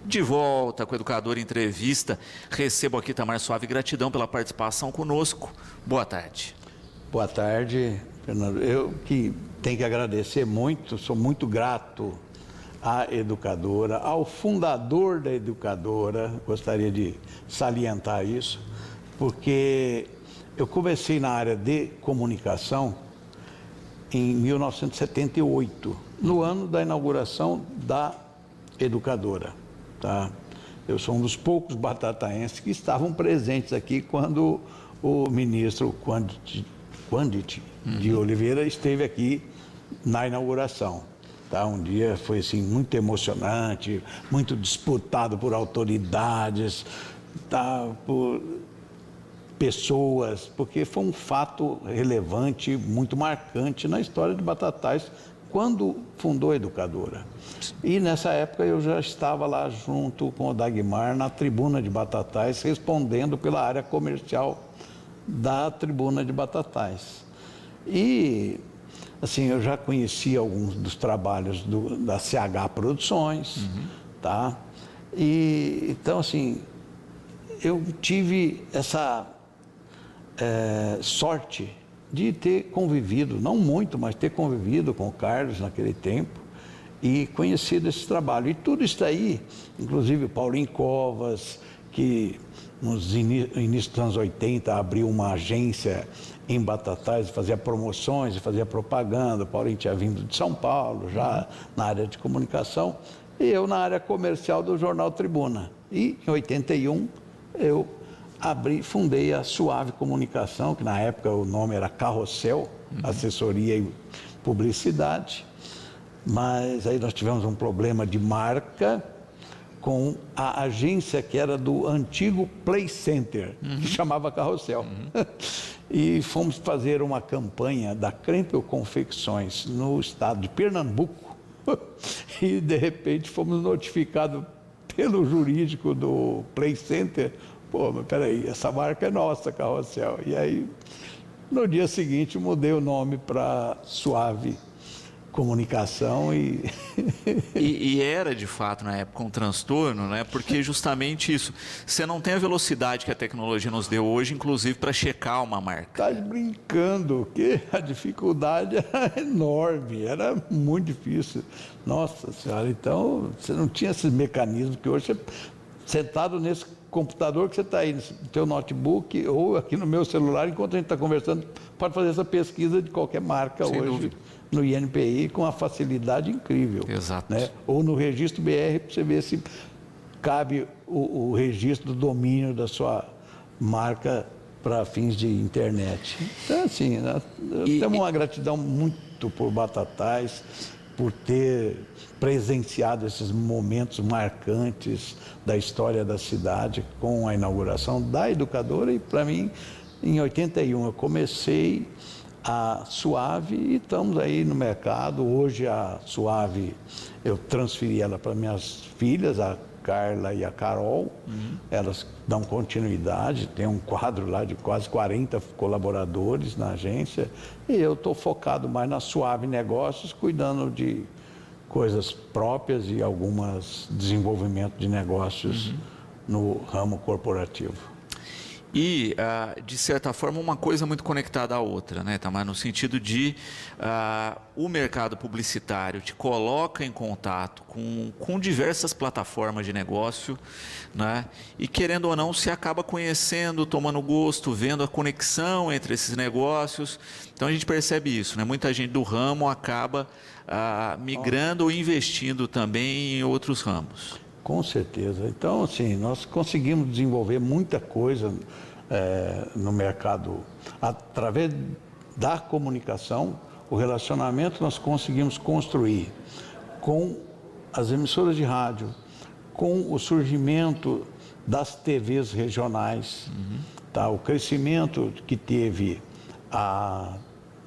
De volta com o Educador Entrevista. Recebo aqui Itamar Suave, gratidão pela participação conosco. Boa tarde. Boa tarde, Fernando. Eu que tenho que agradecer muito, sou muito grato à educadora, ao fundador da educadora, gostaria de salientar isso, porque eu comecei na área de comunicação em 1978, no ano da inauguração da educadora, tá? Eu sou um dos poucos batataenses que estavam presentes aqui quando o ministro Quandit de Oliveira esteve aqui na inauguração, tá? Um dia foi assim muito emocionante, muito disputado por autoridades, tá? Por pessoas, porque foi um fato relevante, muito marcante na história de Batatais, quando fundou a educadora. E nessa época eu já estava lá junto com o Dagmar na tribuna de Batatais, respondendo pela área comercial da tribuna de Batatais. E assim, eu já conhecia alguns dos trabalhos da CH Produções, tá? E então assim, eu tive essa sorte de ter convivido, não muito, mas ter convivido com o Carlos naquele tempo e conhecido esse trabalho. E tudo isso aí, inclusive o Paulinho Covas, que nos início dos anos 80 abriu uma agência em Batatais e fazia promoções e fazia propaganda. O Paulinho tinha vindo de São Paulo, já na área de comunicação, e eu na área comercial do Jornal Tribuna. E em 81 eu fundei a Suave Comunicação, que na época o nome era Carrossel, assessoria e publicidade, mas aí nós tivemos um problema de marca com a agência que era do antigo Play Center, que chamava Carrossel. E fomos fazer uma campanha da Krempel Confecções no estado de Pernambuco e de repente fomos notificados pelo jurídico do Play Center: pô, mas peraí, essa marca é nossa, Carrossel. E aí, no dia seguinte, mudei o nome para Suave Comunicação e era, de fato, na época, um transtorno, né? Porque justamente isso, você não tem a velocidade que a tecnologia nos deu hoje, inclusive, para checar uma marca. Tá brincando, que a dificuldade era enorme, era muito difícil. Nossa Senhora, então, você não tinha esses mecanismos que hoje, você, sentado nesse computador que você está aí, no teu notebook ou aqui no meu celular, enquanto a gente está conversando, pode fazer essa pesquisa de qualquer marca. Sem hoje dúvida. No INPI com uma facilidade incrível. Exato. Né? Ou no registro BR, para você ver se cabe o registro do domínio da sua marca para fins de internet. Então, assim, nós temos uma gratidão muito por Batatais, por ter presenciado esses momentos marcantes da história da cidade com a inauguração da educadora. E para mim, em 81 eu comecei a Suave e estamos aí no mercado. Hoje a Suave, eu transferi ela para minhas filhas, a Carla e a Carol. Elas dão continuidade, tem um quadro lá de quase 40 colaboradores na agência, e eu estou focado mais na Suave Negócios, cuidando de coisas próprias e alguns desenvolvimento de negócios no ramo corporativo. E, de certa forma, uma coisa muito conectada à outra, né, Itamar? No sentido de o mercado publicitário te coloca em contato com diversas plataformas de negócio, né? E, querendo ou não, se acaba conhecendo, tomando gosto, vendo a conexão entre esses negócios. Então, a gente percebe isso, né? Muita gente do ramo acaba migrando ou investindo também em outros ramos. Com certeza. Então, assim, nós conseguimos desenvolver muita coisa no mercado através da comunicação. O relacionamento nós conseguimos construir com as emissoras de rádio, com o surgimento das TVs regionais, tá? O crescimento que teve a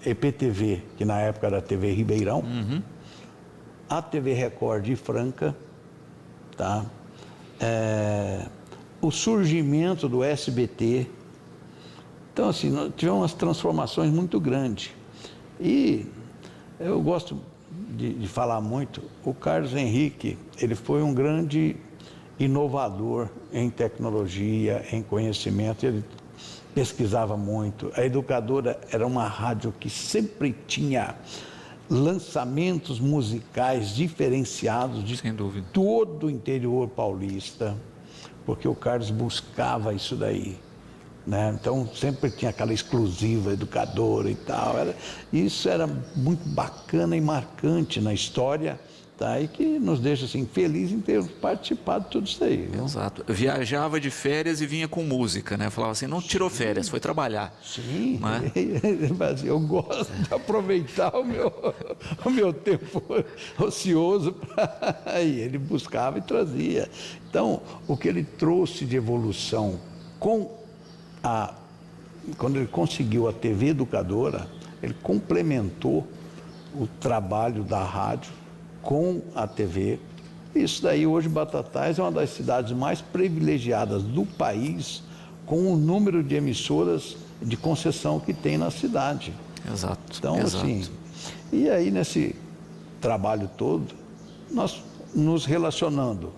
EPTV, que na época era a TV Ribeirão, a TV Record de Franca, tá? O surgimento do SBT. Então, assim, nós tivemos umas transformações muito grandes. E eu gosto de falar muito, o Carlos Henrique, ele foi um grande inovador em tecnologia, em conhecimento. Ele pesquisava muito. A Educadora era uma rádio que sempre tinha lançamentos musicais diferenciados de Sem dúvida. todo o interior paulista, porque o Carlos buscava isso daí, né? Então sempre tinha aquela exclusiva Educadora e tal. Isso era muito bacana e marcante na história, tá? E que nos deixa assim felizes em ter participado de tudo isso aí, viu? Exato. Eu viajava de férias e vinha com música, né? Falava assim, não tirou férias, foi trabalhar. Sim, Né? Eu gosto de aproveitar o meu tempo ocioso. Aí ele buscava e trazia. Então, o que ele trouxe de evolução quando ele conseguiu a TV Educadora, ele complementou o trabalho da rádio com a TV. Isso daí, hoje, Batatais é uma das cidades mais privilegiadas do país, com o número de emissoras de concessão que tem na cidade. Exato. Então, exato. assim, e aí nesse trabalho todo, nós nos relacionando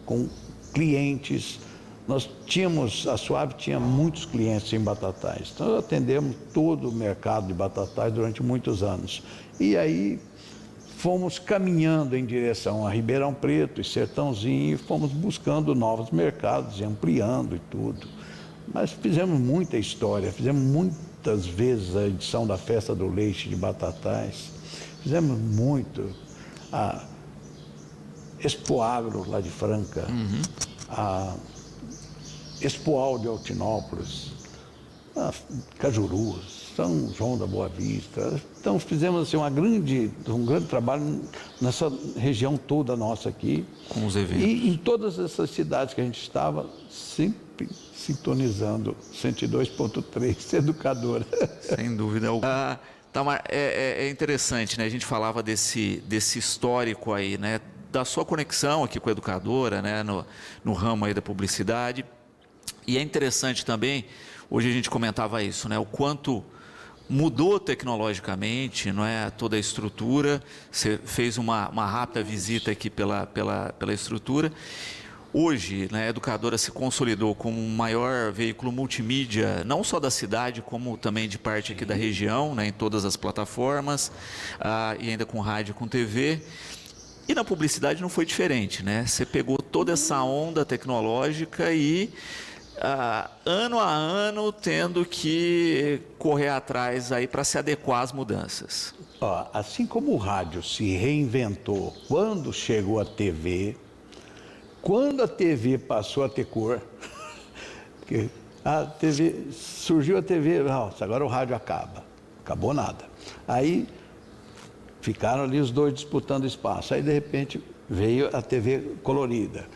com clientes, a Suave tinha muitos clientes em Batatais, então nós atendemos todo o mercado de Batatais durante muitos anos. E aí fomos caminhando em direção a Ribeirão Preto e Sertãozinho, e fomos buscando novos mercados e ampliando e tudo. Mas fizemos muita história, fizemos muitas vezes a edição da Festa do Leite de Batatais, fizemos muito a Expo Agro lá de Franca, a Expoal de Altinópolis, a Cajurus, São João da Boa Vista. Então fizemos assim, um grande trabalho nessa região toda nossa aqui. Com os eventos. E em todas essas cidades que a gente estava, sempre sintonizando 102.3 Educadora. Sem dúvida alguma. Tamar, é interessante, né? A gente falava desse histórico aí, né? Da sua conexão aqui com a Educadora, né? No ramo aí da publicidade. E é interessante também, hoje a gente comentava isso, né? O quanto mudou tecnologicamente, não é? Toda a estrutura. Você fez uma rápida visita aqui pela estrutura. Hoje, né, a Educadora se consolidou como o maior veículo multimídia, não só da cidade, como também de parte aqui da região, né, em todas as plataformas, e ainda com rádio e com TV. E na publicidade não foi diferente, né? Você pegou toda essa onda tecnológica e ano a ano tendo que correr atrás aí para se adequar às mudanças. Assim como o rádio se reinventou quando chegou a TV, quando a TV passou a ter cor, surgiu a TV, nossa, agora o rádio acabou nada. Aí ficaram ali os dois disputando espaço, aí de repente veio a TV colorida.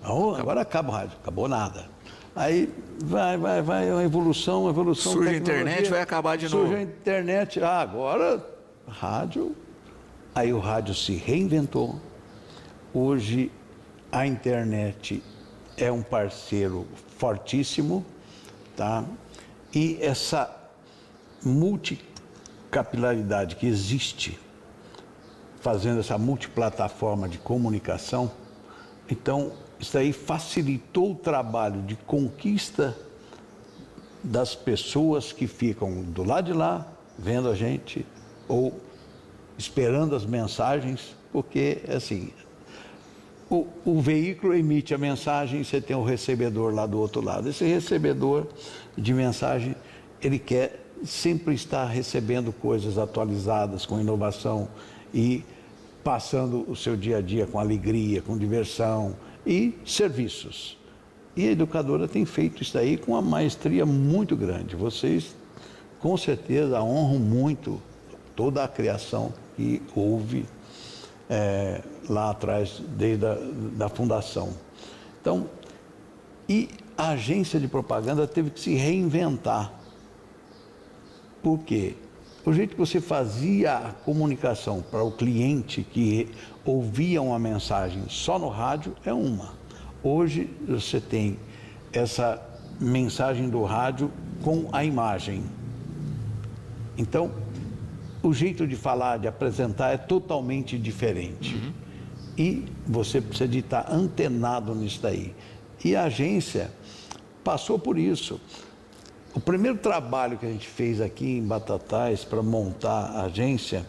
Agora acaba o rádio, acabou nada. Aí vai, uma evolução. Surge a internet, vai acabar de novo. Surge a internet, agora rádio. Aí o rádio se reinventou. Hoje a internet é um parceiro fortíssimo, tá? E essa multicapilaridade que existe, fazendo essa multiplataforma de comunicação, então isso aí facilitou o trabalho de conquista das pessoas que ficam do lado de lá, vendo a gente, ou esperando as mensagens, porque assim, o veículo emite a mensagem e você tem o recebedor lá do outro lado. Esse recebedor de mensagem, ele quer sempre estar recebendo coisas atualizadas, com inovação e passando o seu dia a dia com alegria, com diversão e serviços. E a Educadora tem feito isso aí com uma maestria muito grande. Vocês, com certeza, honram muito toda a criação que houve lá atrás, desde a fundação. Então, e a agência de propaganda teve que se reinventar. Por quê? O jeito que você fazia a comunicação para o cliente que ouvia uma mensagem só no rádio é uma. Hoje você tem essa mensagem do rádio com a imagem. Então, o jeito de falar, de apresentar é totalmente diferente. E você precisa de estar antenado nisso daí. E a agência passou por isso. O primeiro trabalho que a gente fez aqui em Batatais para montar a agência,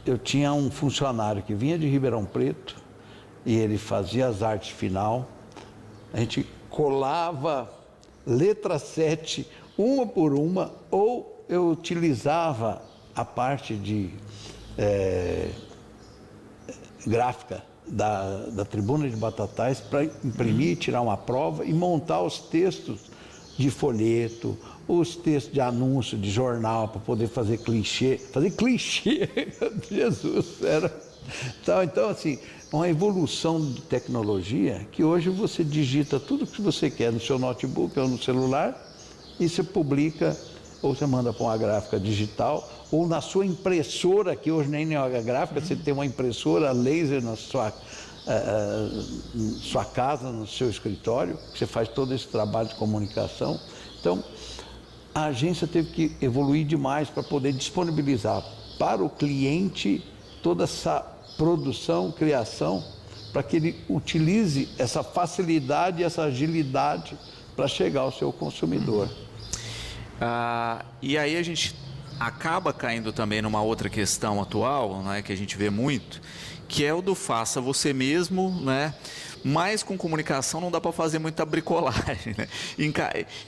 eu tinha um funcionário que vinha de Ribeirão Preto e ele fazia as artes final. A gente colava letra 7, uma por uma, ou eu utilizava a parte de gráfica da Tribuna de Batatais para imprimir, tirar uma prova e montar os textos de folheto, os textos de anúncio, de jornal, para poder fazer clichê. Fazer clichê, Jesus, era... Então, assim, uma evolução de tecnologia que hoje você digita tudo que você quer no seu notebook ou no celular e você publica, ou você manda para uma gráfica digital, ou na sua impressora, que hoje nem é gráfica, você tem uma impressora laser na sua casa, no seu escritório, que você faz todo esse trabalho de comunicação. Então, a agência teve que evoluir demais para poder disponibilizar para o cliente toda essa produção, criação, para que ele utilize essa facilidade e essa agilidade para chegar ao seu consumidor. E aí a gente acaba caindo também numa outra questão atual, né, que a gente vê muito, que é o do faça você mesmo, né? Mas com comunicação não dá para fazer muita bricolagem, né?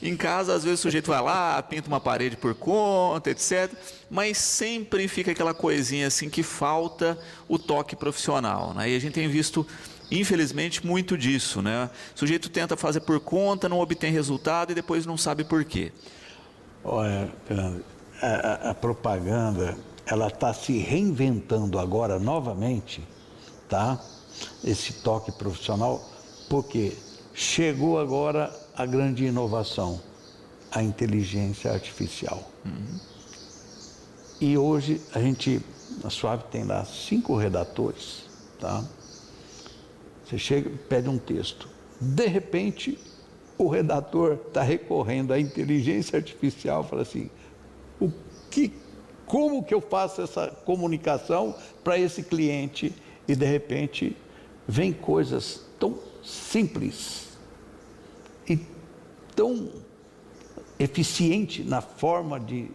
Em casa, às vezes, o sujeito vai lá, pinta uma parede por conta, etc. Mas sempre fica aquela coisinha assim que falta o toque profissional, né? E a gente tem visto, infelizmente, muito disso, né? O sujeito tenta fazer por conta, não obtém resultado e depois não sabe por quê. Olha, Fernando, a propaganda, ela está se reinventando agora novamente, tá? Esse toque profissional, porque chegou agora a grande inovação, a inteligência artificial. E hoje a Suave tem lá 5 redatores, tá? Você chega e pede um texto. De repente, o redator está recorrendo à inteligência artificial, fala assim, como que eu faço essa comunicação para esse cliente? E de repente vem coisas tão simples e tão eficiente na forma de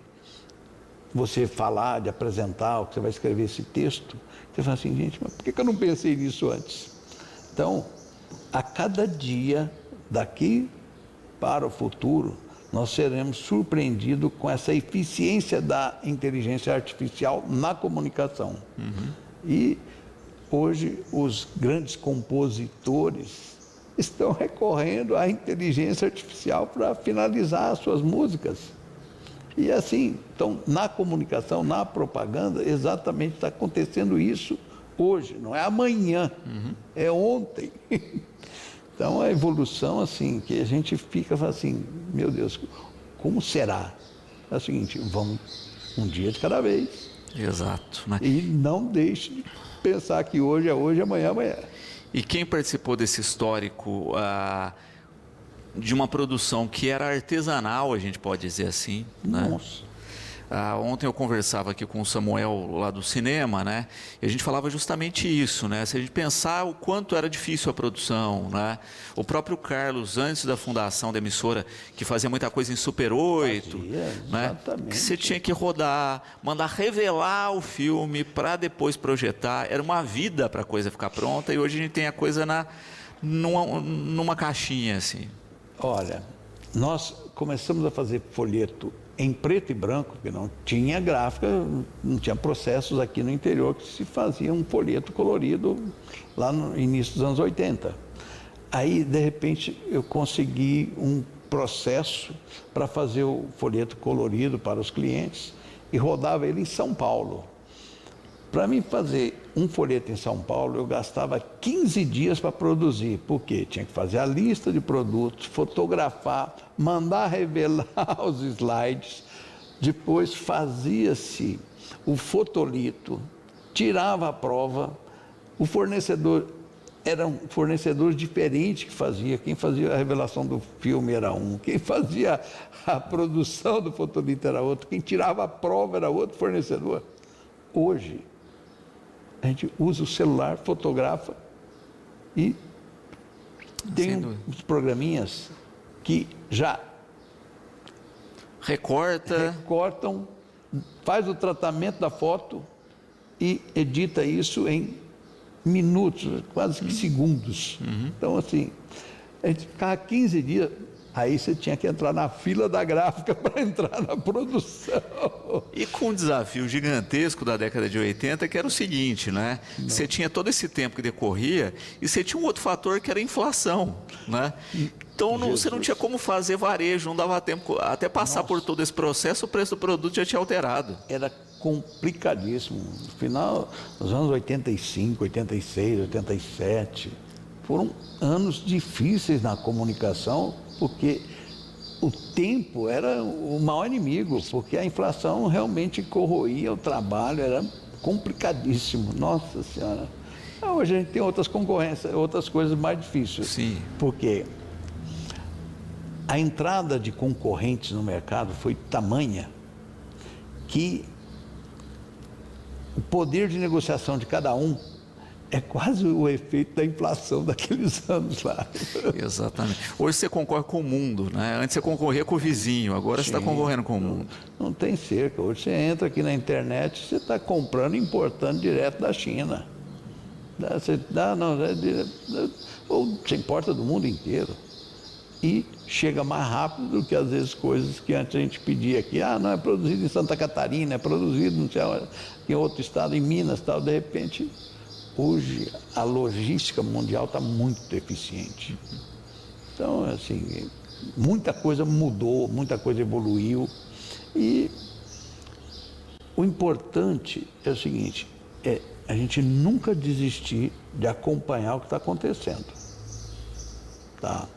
você falar, de apresentar, o que você vai escrever esse texto. Você fala assim, gente, mas por que eu não pensei nisso antes? Então, a cada dia, daqui para o futuro, nós seremos surpreendidos com essa eficiência da inteligência artificial na comunicação. E hoje os grandes compositores estão recorrendo à inteligência artificial para finalizar as suas músicas. E assim, então, na comunicação, na propaganda, exatamente está acontecendo isso hoje, não é amanhã, é ontem. Então, a evolução, assim, que a gente fica assim, meu Deus, como será? É o seguinte, vamos um dia de cada vez. Exato, né? E não deixe de pensar que hoje é hoje, amanhã é amanhã. E quem participou desse histórico de uma produção que era artesanal, a gente pode dizer assim, né? Nossa. Ontem eu conversava aqui com o Samuel lá do cinema, né? E a gente falava justamente isso, né? Se a gente pensar o quanto era difícil a produção, né? O próprio Carlos, antes da fundação da emissora, que fazia muita coisa em Super 8, né? Que você tinha que rodar, mandar revelar o filme para depois projetar. Era uma vida para a coisa ficar pronta e hoje a gente tem a coisa numa caixinha, assim. Olha, nós começamos a fazer folheto em preto e branco, porque não tinha gráfica, não tinha processos aqui no interior que se fazia um folheto colorido lá no início dos anos 80. Aí, de repente, eu consegui um processo para fazer o folheto colorido para os clientes e rodava ele em São Paulo. Para mim fazer um folheto em São Paulo, eu gastava 15 dias para produzir, porque tinha que fazer a lista de produtos, fotografar, mandar revelar os slides, depois fazia-se o fotolito, tirava a prova, o fornecedor, eram fornecedores diferentes que fazia, quem fazia a revelação do filme era um, quem fazia a produção do fotolito era outro, quem tirava a prova era outro fornecedor. Hoje, a gente usa o celular, fotografa e tem uns programinhas que já recortam, faz o tratamento da foto e edita isso em minutos, quase que segundos. Então, assim, a gente ficava 15 dias, aí você tinha que entrar na fila da gráfica para entrar na produção. E com um desafio gigantesco da década de 80, que era o seguinte, né? Você tinha todo esse tempo que decorria e você tinha um outro fator que era a inflação, né? Então você não tinha como fazer varejo, não dava tempo, até passar por todo esse processo, o preço do produto já tinha alterado. Era complicadíssimo. No final dos anos 85, 86, 87, foram anos difíceis na comunicação, porque o tempo era o maior inimigo, porque a inflação realmente corroía o trabalho, era complicadíssimo. Nossa Senhora. Hoje a gente tem outras concorrências, outras coisas mais difíceis. Sim. Porque a entrada de concorrentes no mercado foi tamanha que o poder de negociação de cada um é quase o efeito da inflação daqueles anos lá. Exatamente. Hoje você concorre com o mundo, né? Antes você concorria com o vizinho, agora você está concorrendo com o mundo. Não tem cerca. Hoje você entra aqui na internet, você está comprando e importando direto da China. Ou você importa do mundo inteiro. E chega mais rápido do que às vezes coisas que antes a gente pedia aqui. Não é produzido em Santa Catarina, é produzido não sei, em outro estado, em Minas, tal. De repente, hoje a logística mundial está muito eficiente. Então, assim, muita coisa mudou, muita coisa evoluiu. E o importante é o seguinte, é a gente nunca desistir de acompanhar o que está acontecendo. Tá?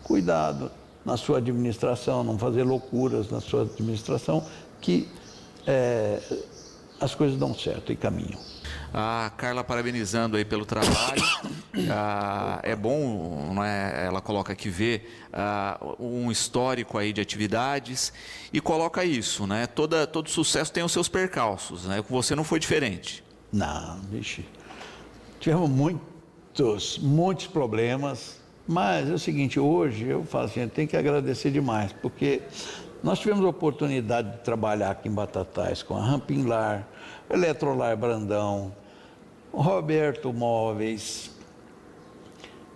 Cuidado na sua administração, não fazer loucuras na sua administração, que as coisas dão certo e caminham. A Carla parabenizando aí pelo trabalho. É bom, não é? Ela coloca aqui, vê um histórico aí de atividades e coloca isso, né? Todo sucesso tem os seus percalços, né? Com você não foi diferente. Não, vixe. Tivemos muitos problemas, mas é o seguinte, hoje eu falo assim, tem que agradecer demais, porque nós tivemos a oportunidade de trabalhar aqui em Batatais com a Rampinlar, Eletrolar Brandão, Roberto Móveis,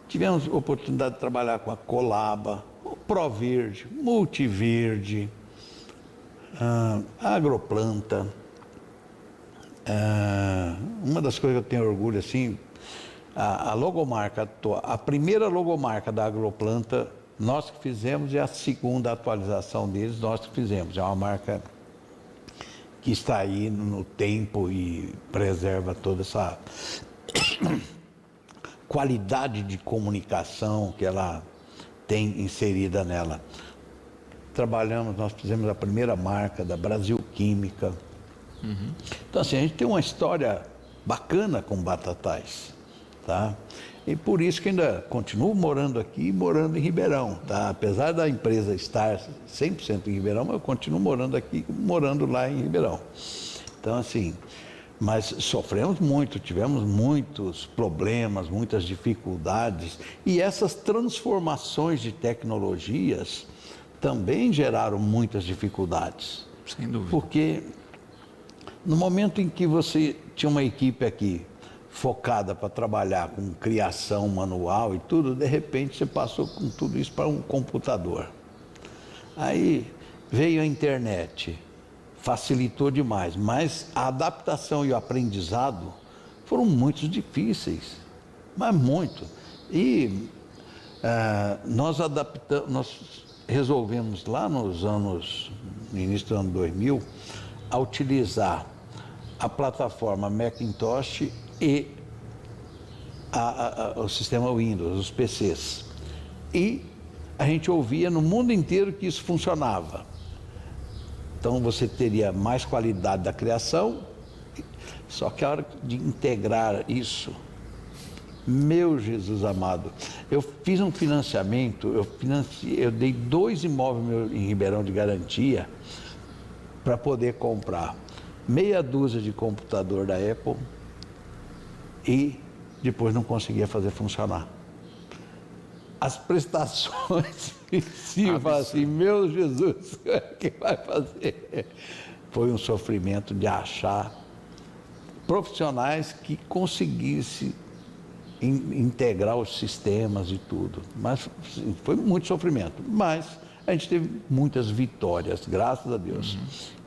tivemos a oportunidade de trabalhar com a Colaba, o Proverde, Multiverde, a Agroplanta. Uma das coisas que eu tenho orgulho assim, a logomarca, a primeira logomarca da Agroplanta, nós que fizemos, e a segunda atualização deles, nós que fizemos. É uma marca que está aí no tempo e preserva toda essa qualidade de comunicação que ela tem inserida nela. Nós fizemos a primeira marca da Brasil Química. Então, assim, a gente tem uma história bacana com Batatais, tá? E por isso que ainda continuo morando aqui, morando em Ribeirão, tá? Apesar da empresa estar 100% em Ribeirão, eu continuo morando aqui, morando lá em Ribeirão. Então, assim, mas sofremos muito, tivemos muitos problemas, muitas dificuldades, e essas transformações de tecnologias também geraram muitas dificuldades. Sem dúvida. Porque no momento em que você tinha uma equipe aqui focada para trabalhar com criação manual e tudo, de repente você passou com tudo isso para um computador. Aí veio a internet, facilitou demais, mas a adaptação e o aprendizado foram muito difíceis, mas muito. E nós resolvemos lá no início do ano 2000, a utilizar a plataforma Macintosh e o sistema Windows, os PCs. E a gente ouvia no mundo inteiro que isso funcionava. Então você teria mais qualidade da criação, só que a hora de integrar isso, meu Jesus amado, eu fiz um financiamento, eu dei 2 imóveis em Ribeirão de garantia para poder comprar meia dúzia de computador da Apple e depois não conseguia fazer funcionar. As prestações em si, eu falo assim, meu Jesus, o que vai fazer? Foi um sofrimento de achar profissionais que conseguissem integrar os sistemas e tudo. Mas foi muito sofrimento. Mas a gente teve muitas vitórias, graças a Deus.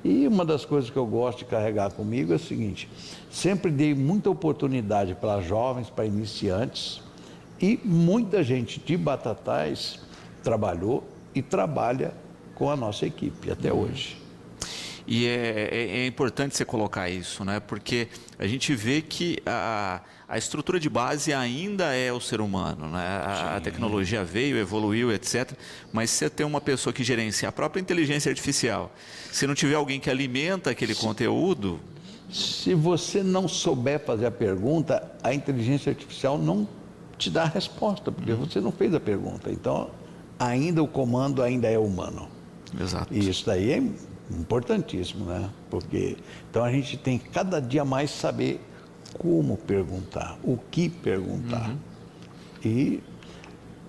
E uma das coisas que eu gosto de carregar comigo é o seguinte: sempre dei muita oportunidade para jovens, para iniciantes, e muita gente de Batatais trabalhou e trabalha com a nossa equipe até hoje. E é importante você colocar isso, né? Porque a gente vê que a estrutura de base ainda é o ser humano, né? A tecnologia veio, evoluiu, etc. Mas se você tem uma pessoa que gerencia a própria inteligência artificial, se não tiver alguém que alimenta aquele conteúdo... Se você não souber fazer a pergunta, a inteligência artificial não te dá a resposta, porque você não fez a pergunta. Então, ainda o comando ainda é humano. Exato. E isso daí é importantíssimo, né? Porque então a gente tem que cada dia mais saber como perguntar, o que perguntar. E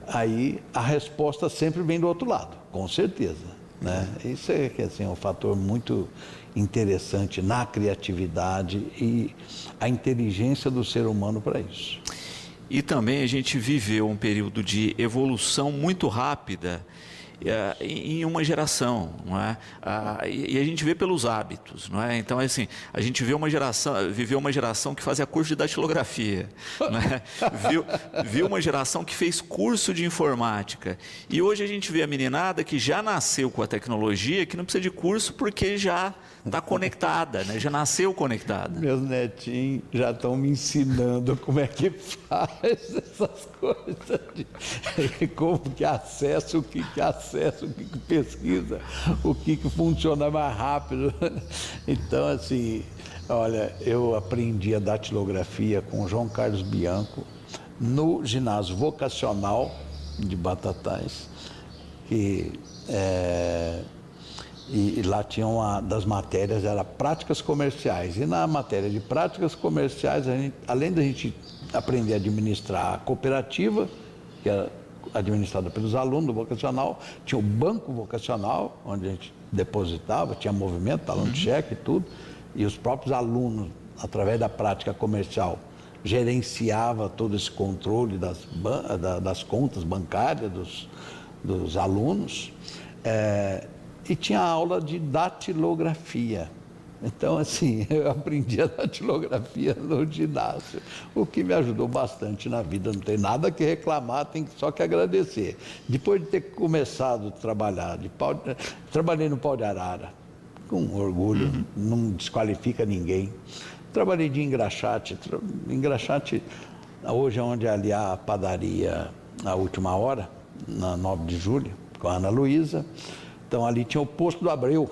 aí a resposta sempre vem do outro lado, com certeza, né? Isso é que assim, um fator muito interessante na criatividade e a inteligência do ser humano para isso. E também a gente viveu um período de evolução muito rápida em uma geração, não é? E a gente vê pelos hábitos, não é? Então, assim, a gente viveu uma geração que fazia curso de datilografia, não é? Viu uma geração que fez curso de informática. E hoje a gente vê a meninada que já nasceu com a tecnologia, que não precisa de curso porque já está conectada, né? Já nasceu conectada. Meus netinhos já estão me ensinando como é que faz essas coisas, como que acessa, o que acessa, o que pesquisa, o que funciona mais rápido. Então, assim, olha, eu aprendi a datilografia com o João Carlos Bianco no ginásio vocacional de Batatais, que e lá tinha uma das matérias, era práticas comerciais. E na matéria de práticas comerciais, além da gente aprender a administrar a cooperativa, que era administrada pelos alunos do vocacional, tinha o banco vocacional, onde a gente depositava, tinha movimento, talão de cheque e tudo, e os próprios alunos, através da prática comercial, gerenciava todo esse controle das contas bancárias dos alunos. E tinha aula de datilografia. Então, assim, eu aprendi a datilografia no ginásio, o que me ajudou bastante na vida. Não tem nada que reclamar, tem só que agradecer. Depois de ter começado a trabalhar, trabalhei no Pau de Arara, com orgulho, não desqualifica ninguém. Trabalhei de engraxate. Engraxate, hoje é onde é ali a padaria A Última Hora, na 9 de julho, com a Ana Luísa. Então, ali tinha o posto do Abreu.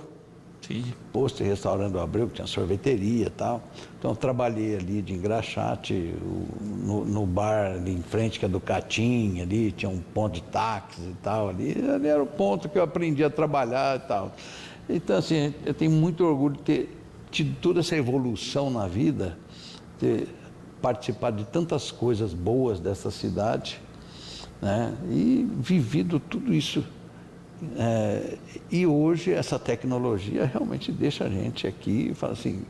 Sim. Posto e restaurante do Abreu, que tinha sorveteria e tal. Então, eu trabalhei ali de engraxate, no bar ali em frente, que é do Catim, ali tinha um ponto de táxi e tal. Ali era o ponto que eu aprendi a trabalhar e tal. Então, assim, eu tenho muito orgulho de ter tido toda essa evolução na vida, ter participado de tantas coisas boas dessa cidade, né? E vivido tudo isso. E hoje essa tecnologia realmente deixa a gente aqui e fala assim,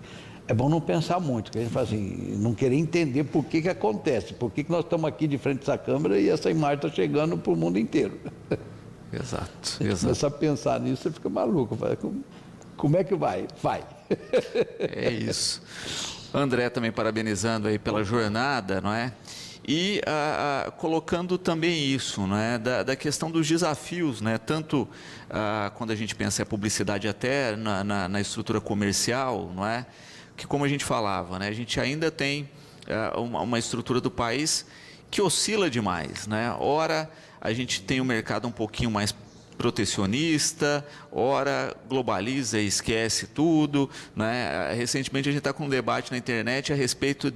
é bom não pensar muito, porque a gente fala assim, não querer entender por que acontece, por que nós estamos aqui de frente a essa câmera e essa imagem está chegando para o mundo inteiro. Exato. Começa a pensar nisso, você fica maluco, como é que vai? Vai. É isso. André também parabenizando aí pela jornada, não é? E colocando também isso, né, da questão dos desafios, né, tanto quando a gente pensa em publicidade até na estrutura comercial, não é? Que como a gente falava, né, a gente ainda tem uma estrutura do país que oscila demais, né? Ora a gente tem um mercado um pouquinho mais protecionista, ora globaliza e esquece tudo, né? Recentemente a gente está com um debate na internet a respeito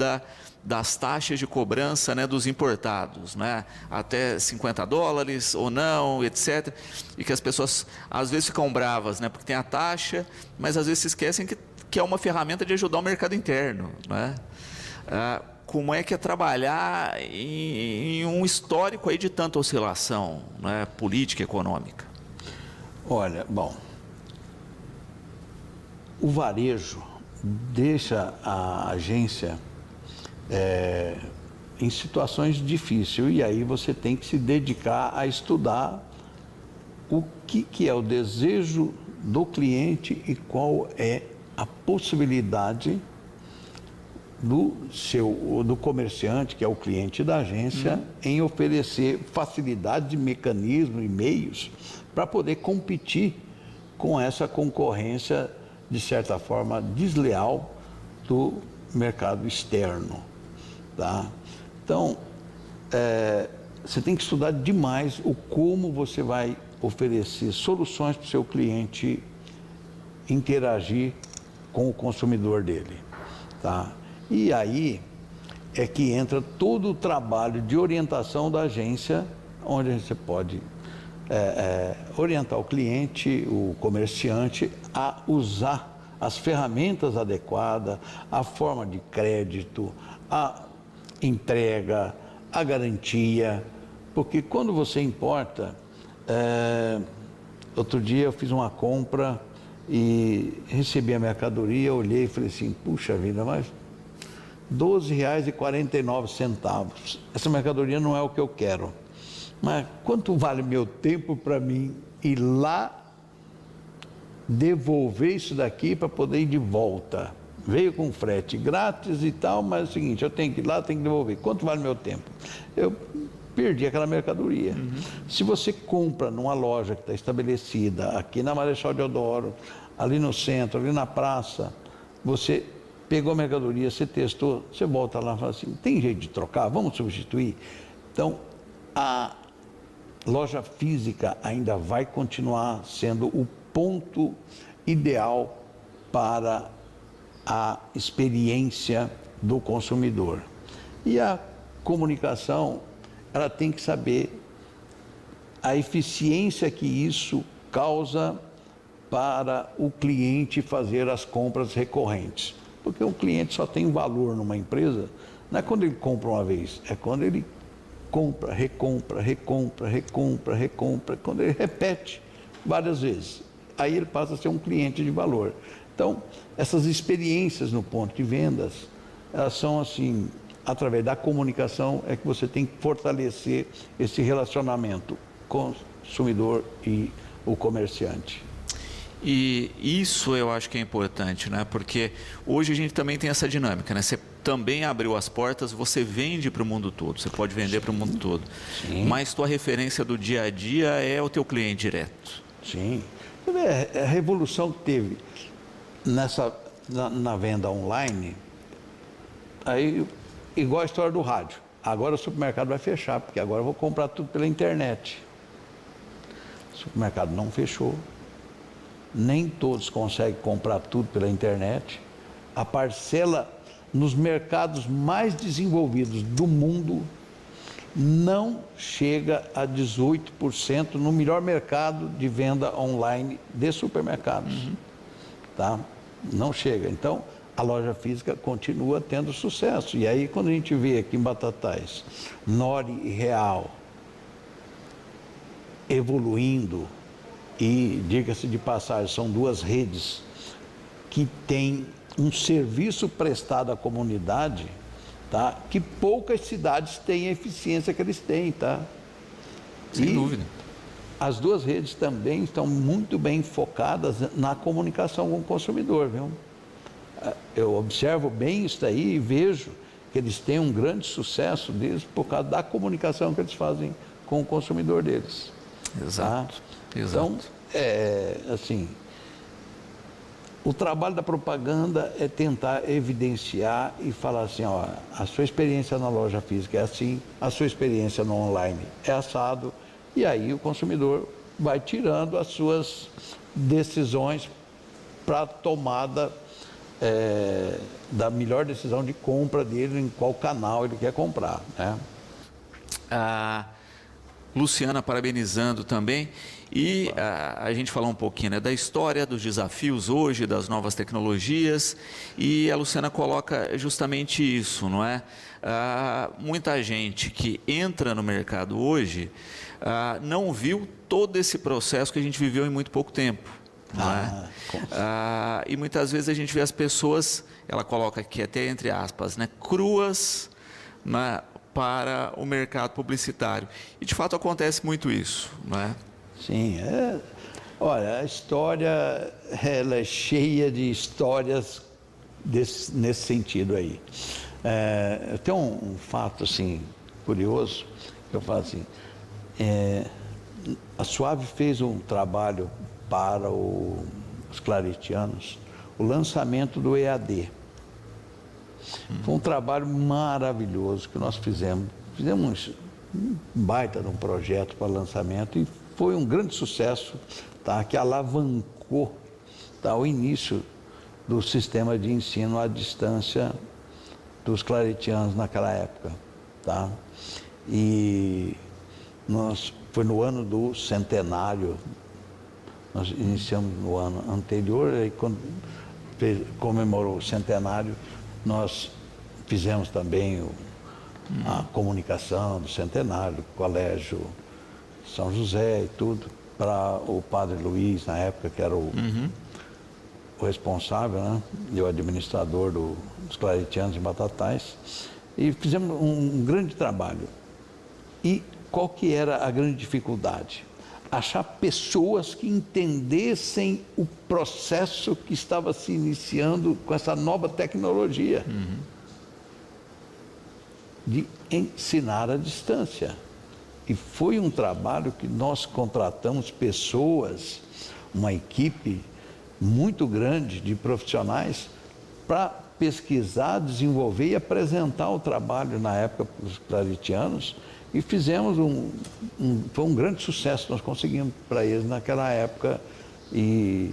das taxas de cobrança, né, dos importados, né, até $50 ou não, etc. E que as pessoas às vezes ficam bravas, né, porque tem a taxa, mas às vezes se esquecem que é uma ferramenta de ajudar o mercado interno, né? como é que é trabalhar em um histórico aí de tanta oscilação, né, política e econômica? Olha, bom, o varejo deixa a agência em situações difíceis e aí você tem que se dedicar a estudar o que é o desejo do cliente e qual é a possibilidade do comerciante, que é o cliente da agência, em oferecer facilidade de mecanismos e meios para poder competir com essa concorrência, de certa forma, desleal do mercado externo. Tá? Então, você tem que estudar demais como você vai oferecer soluções para o seu cliente interagir com o consumidor dele. Tá? E aí é que entra todo o trabalho de orientação da agência, onde você pode orientar o cliente, o comerciante, a usar as ferramentas adequadas, a forma de crédito, a entrega, a garantia, porque quando você importa, outro dia eu fiz uma compra e recebi a mercadoria, olhei e falei assim, puxa vida, mas R$ 12,49. Essa mercadoria não é o que eu quero. Mas quanto vale meu tempo para mim ir lá devolver isso daqui para poder ir de volta? Veio com frete grátis e tal, mas é o seguinte, eu tenho que ir lá, tenho que devolver. Quanto vale meu tempo? Eu perdi aquela mercadoria. Se você compra numa loja que está estabelecida aqui na Marechal Deodoro, ali no centro, ali na praça, você pegou a mercadoria, você testou, você volta lá e fala assim, tem jeito de trocar? Vamos substituir? Então, a loja física ainda vai continuar sendo o ponto ideal para a experiência do consumidor. E a comunicação, ela tem que saber a eficiência que isso causa para o cliente fazer as compras recorrentes. Porque o cliente só tem valor numa empresa, não é quando ele compra uma vez, é quando ele compra, recompra, recompra, recompra, recompra, quando ele repete várias vezes. Aí ele passa a ser um cliente de valor. Então, essas experiências no ponto de vendas, elas são assim, através da comunicação é que você tem que fortalecer esse relacionamento consumidor e o comerciante. E isso eu acho que é importante, né? Porque hoje a gente também tem essa dinâmica, né? Você também abriu as portas, você vende para o mundo todo, você pode vender para o mundo todo. Sim. Mas tua referência do dia a dia é o teu cliente direto. Sim. A revolução que teve na venda online, aí, igual a história do rádio. Agora o supermercado vai fechar, porque agora eu vou comprar tudo pela internet. O supermercado não fechou. Nem todos conseguem comprar tudo pela internet. A parcela nos mercados mais desenvolvidos do mundo não chega a 18% no melhor mercado de venda online de supermercados. Tá? Não chega. Então, a loja física continua tendo sucesso. E aí, quando a gente vê aqui em Batatais, Nori e Real evoluindo, e, diga-se de passagem, são duas redes que têm um serviço prestado à comunidade, tá? Que poucas cidades têm a eficiência que eles têm, tá? Sem dúvida. As duas redes também estão muito bem focadas na comunicação com o consumidor, viu? Eu observo bem isso daí e vejo que eles têm um grande sucesso deles por causa da comunicação que eles fazem com o consumidor deles. Exato. Tá? Exato. Então, assim, o trabalho da propaganda é tentar evidenciar e falar assim, ó, a sua experiência na loja física é assim, a sua experiência no online é assado, e aí o consumidor vai tirando as suas decisões para a tomada da melhor decisão de compra dele, em qual canal ele quer comprar, né? Luciana parabenizando também. E a gente falou um pouquinho, né, da história, dos desafios hoje, das novas tecnologias. E a Luciana coloca justamente isso, não é? Muita gente que entra no mercado hoje não viu todo esse processo que a gente viveu em muito pouco tempo. Não é? E muitas vezes a gente vê as pessoas, ela coloca aqui até entre aspas, né, cruas, né, para o mercado publicitário. E de fato acontece muito isso, não é? Sim, olha, a história ela é cheia de histórias nesse sentido aí. Eu tenho um fato assim curioso que eu falo assim. A Suave fez um trabalho para os claretianos, o lançamento do EAD. Foi um trabalho maravilhoso que nós fizemos. Fizemos um baita de um projeto para lançamento e foi um grande sucesso, tá? Que alavancou, tá? O início do sistema de ensino à distância dos claretianos naquela época. Tá? E foi no ano do centenário, nós iniciamos no ano anterior, e quando comemorou o centenário, nós fizemos também a comunicação do centenário, do Colégio São José e tudo, para o Padre Luiz, na época, que era o responsável, né? E o administrador dos claretianos em Batatais. E fizemos um grande trabalho. E qual que era a grande dificuldade? Achar pessoas que entendessem o processo que estava se iniciando com essa nova tecnologia de ensinar à distância. E foi um trabalho que nós contratamos pessoas, uma equipe muito grande de profissionais para pesquisar, desenvolver e apresentar o trabalho na época para os claretianos. E fizemos foi um grande sucesso, nós conseguimos para eles naquela época e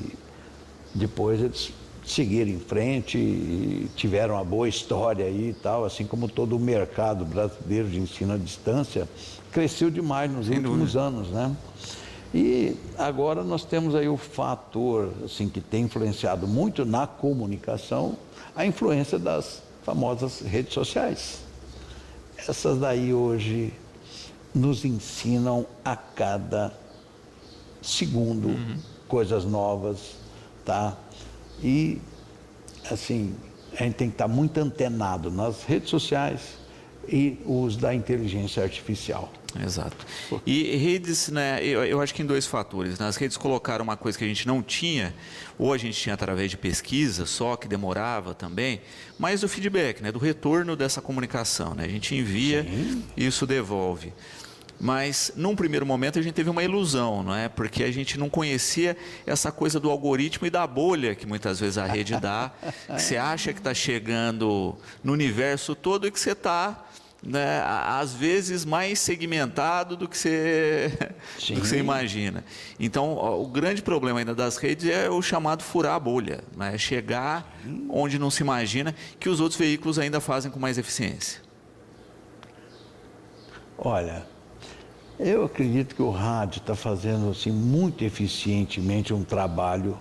depois eles seguiram em frente e tiveram uma boa história aí e tal, assim como todo o mercado brasileiro de ensino à distância cresceu demais nos últimos anos, né? E agora nós temos aí o fator assim, que tem influenciado muito na comunicação, a influência das famosas redes sociais. Essas daí hoje nos ensinam a cada segundo coisas novas, tá? E, assim, a gente tem que estar muito antenado nas redes sociais e o uso da inteligência artificial. Exato. E redes, né, eu acho que em dois fatores. Né? As redes colocaram uma coisa que a gente não tinha, ou a gente tinha através de pesquisa só, que demorava também, mas do feedback, né, do retorno dessa comunicação. Né? A gente envia e isso devolve. Mas, num primeiro momento, a gente teve uma ilusão, não é? Porque a gente não conhecia essa coisa do algoritmo e da bolha que muitas vezes a rede dá, que você acha que está chegando no universo todo e que você está, né, às vezes, mais segmentado do que você imagina. Então, o grande problema ainda das redes é o chamado furar a bolha, né? Chegar onde não se imagina, que os outros veículos ainda fazem com mais eficiência. Olha, eu acredito que o rádio está fazendo assim, muito eficientemente um trabalho,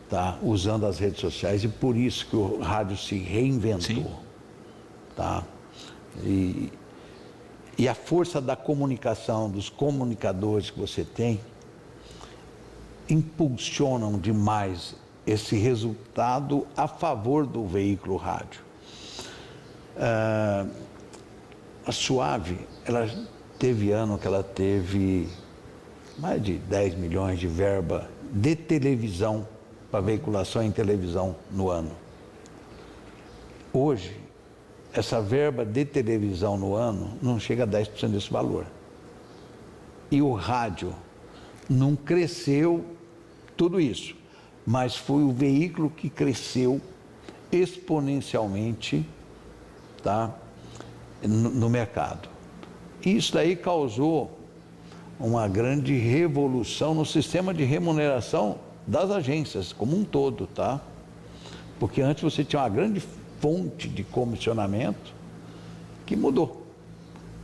tá? Usando as redes sociais, e por isso que o rádio se reinventou. Tá? E a força da comunicação, dos comunicadores que você tem, impulsionam demais esse resultado a favor do veículo rádio. A Suave, ela teve ano que ela teve mais de 10 milhões de verba de televisão, para veiculação em televisão no ano. Hoje, essa verba de televisão no ano não chega a 10% desse valor. E o rádio não cresceu tudo isso, mas foi o veículo que cresceu exponencialmente, tá, no mercado. Isso daí causou uma grande revolução no sistema de remuneração das agências como um todo, tá? Porque antes você tinha uma grande fonte de comissionamento que mudou.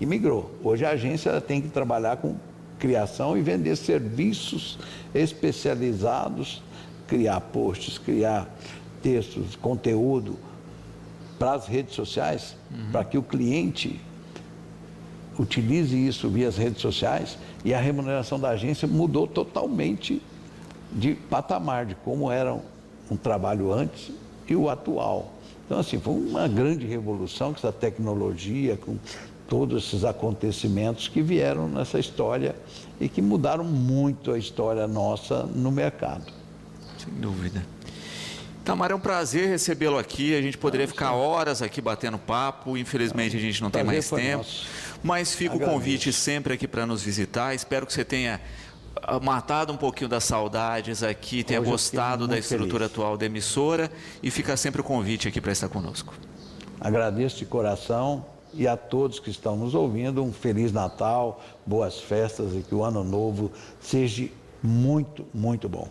e migrou. Hoje a agência ela tem que trabalhar com criação e vender serviços especializados, criar posts, criar textos, conteúdo para as redes sociais, para que o cliente utilize isso via as redes sociais, e a remuneração da agência mudou totalmente de patamar, de como era um trabalho antes e o atual. Então, assim, foi uma grande revolução com essa tecnologia, com todos esses acontecimentos que vieram nessa história e que mudaram muito a história nossa no mercado. Sem dúvida. Itamar, é um prazer recebê-lo aqui. A gente poderia ficar horas aqui batendo papo. Infelizmente, a gente não tem mais tempo. Mas fica o convite sempre aqui para nos visitar. Espero que você tenha matado um pouquinho das saudades aqui, tenha gostado da estrutura atual da emissora, e fica sempre o convite aqui para estar conosco. Agradeço de coração, e a todos que estão nos ouvindo, um Feliz Natal, boas festas, e que o Ano Novo seja muito, muito bom.